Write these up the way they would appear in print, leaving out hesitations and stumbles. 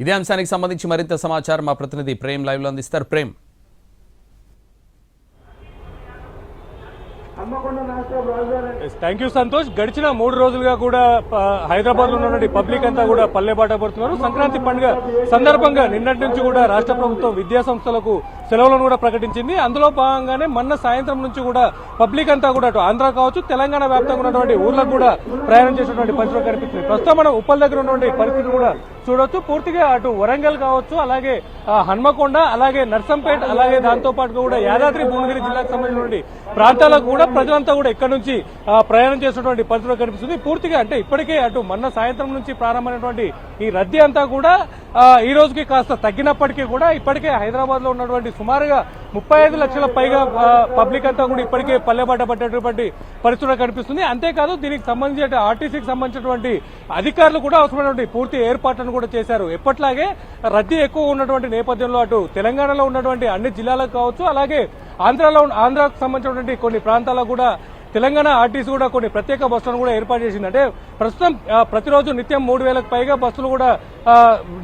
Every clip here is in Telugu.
ఇదే అంశానికి సంబంధించి మరింత సమాచారం మా ప్రతినిధి ప్రేమ్ లైవ్ లో అందిస్తారు. Prem, thank you Santosh. గడిచిన 3 రోజులుగా కూడా హైదరాబాద్ లో ఉన్నటువంటి పబ్లిక్ అంతా కూడా పల్లెబాట పడుతున్నారు. సంక్రాంతి పండుగ సందర్భంగా నిన్నటి నుంచి కూడా రాష్ట్ర ప్రభుత్వం విద్యా సంస్థలకు సెలవులను కూడా ప్రకటించింది. అందులో భాగంగానే మొన్న సాయంత్రం నుంచి కూడా పబ్లిక్ అంతా కూడా అటు ఆంధ్ర కావచ్చు, తెలంగాణ వ్యాప్తంగా ఉన్నటువంటి ఊర్లకు కూడా ప్రయాణం చేసినటువంటి పరిస్థితులు కనిపిస్తుంది. ప్రస్తుతం మనం ఉప్పల్ దగ్గర ఉన్నటువంటి పరిస్థితులు కూడా చూడొచ్చు. పూర్తిగా అటు వరంగల్ కావచ్చు, అలాగే హన్మకొండ, అలాగే నర్సంపేట్, అలాగే దాంతో పాటు కూడా యాదాద్రి భువనగిరి జిల్లాకు సంబంధించినటువంటి ప్రాంతాలకు కూడా ప్రజలంతా కూడా ఇక్కడ నుంచి ప్రయాణం చేసినటువంటి పరిస్థితులు కనిపిస్తుంది. పూర్తిగా అంటే ఇప్పటికే అటు మొన్న సాయంత్రం నుంచి ప్రారంభమైనటువంటి ఈ రద్దీ అంతా కూడా ఈ రోజుకి కాస్త తగ్గినప్పటికీ కూడా ఇప్పటికే హైదరాబాద్ లో ఉన్నటువంటి సుమారుగా 35 లక్షల పైగా పబ్లిక్ అంతా కూడా ఇప్పటికే పల్లెబాట పట్టేటువంటి పరిస్థితులు కనిపిస్తుంది. అంతేకాదు దీనికి సంబంధించి ఆర్టీసీకి సంబంధించినటువంటి అధికారులు కూడా అవసరమైనటువంటి పూర్తి ఏర్పాట్లను కూడా చేశారు. ఎప్పట్లాగే రద్దీ ఎక్కువ ఉన్నటువంటి నేపథ్యంలో అటు తెలంగాణలో ఉన్నటువంటి అన్ని జిల్లాలకు కావచ్చు, అలాగే ఆంధ్రాకు సంబంధించినటువంటి కొన్ని ప్రాంతాలకు కూడా తెలంగాణ ఆర్టీసీ కూడా కొన్ని ప్రత్యేక బస్సులను కూడా ఏర్పాటు చేసింది. అంటే ప్రస్తుతం ప్రతిరోజు నిత్యం 3000కు పైగా బస్సులు కూడా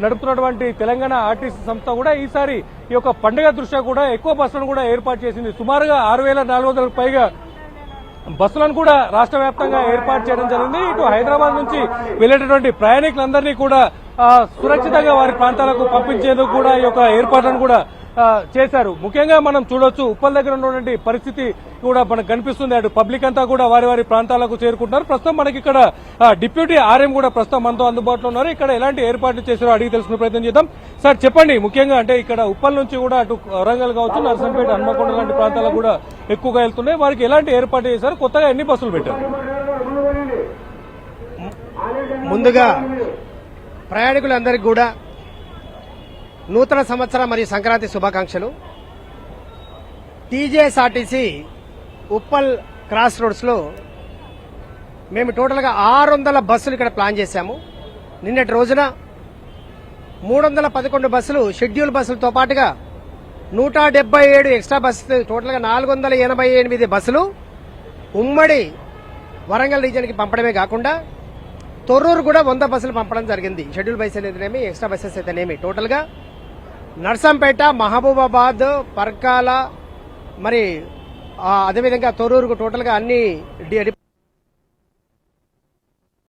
నడుపుతున్నటువంటి తెలంగాణ ఆర్టీసీ సంస్థ కూడా ఈసారి ఈ యొక్క పండుగ దృష్ట్యా కూడా ఎక్కువ బస్సులను కూడా ఏర్పాటు చేసింది. సుమారుగా 6400కు పైగా బస్సులను కూడా రాష్ట్ర వ్యాప్తంగా ఏర్పాటు చేయడం జరిగింది. ఇటు హైదరాబాద్ నుంచి వెళ్లేటటువంటి ప్రయాణికులందరినీ కూడా సురక్షితంగా వారి ప్రాంతాలకు పంపించేందుకు కూడా ఈ యొక్క ఏర్పాట్లను కూడా చేశారు. ముఖ్యంగా మనం చూడొచ్చు ఉప్పల్ దగ్గర ఉన్నటువంటి పరిస్థితి కూడా మనకు కనిపిస్తుంది. అటు పబ్లిక్ అంతా కూడా వారి వారి ప్రాంతాలకు చేరుకుంటున్నారు. ప్రస్తుతం మనకి ఇక్కడ డిప్యూటీ ఆర్ఎం కూడా ప్రస్తుతం మనతో అందుబాటులో ఉన్నారు. ఇక్కడ ఎలాంటి ఏర్పాట్లు చేశారో అడిగి తెలుసుకునే ప్రయత్నం చేద్దాం. సార్ చెప్పండి, ముఖ్యంగా అంటే ఇక్కడ ఉప్పల్ నుంచి కూడా అటు వరంగల్ కావచ్చు, నర్సంపేట, హన్మకొండ లాంటి ప్రాంతాలకు కూడా ఎక్కువగా వెళ్తున్నాయి. వారికి ఎలాంటి ఏర్పాటు చేశారు? కొత్తగా ఎన్ని బస్సులు పెట్టారు? ముందుగా ప్రయాణికులందరికీ కూడా నూతన సంవత్సరం మరియు సంక్రాంతి శుభాకాంక్షలు. టీజీఎస్ఆర్టీసీ ఉప్పల్ క్రాస్ రోడ్స్ లో మేము టోటల్గా 600 బస్సులు ఇక్కడ ప్లాన్ చేశాము. నిన్నటి రోజున 311 బస్సులు షెడ్యూల్ బస్సులతో పాటుగా 177 ఎక్స్ట్రా బస్సులు, టోటల్గా 488 బస్సులు ఉమ్మడి వరంగల్ రీజియన్కి పంపడమే కాకుండా తొర్రూరు కూడా 100 బస్సులు పంపడం జరిగింది. షెడ్యూల్ బస్సులు అయితేనేమి, ఎక్స్ట్రా బస్సెస్ అయితేనేమి. టోటల్గా నర్సంపేట, మహబూబాబాద్, పర్కాల, మరి అదేవిధంగా తొర్రూరుకు టోటల్గా అన్ని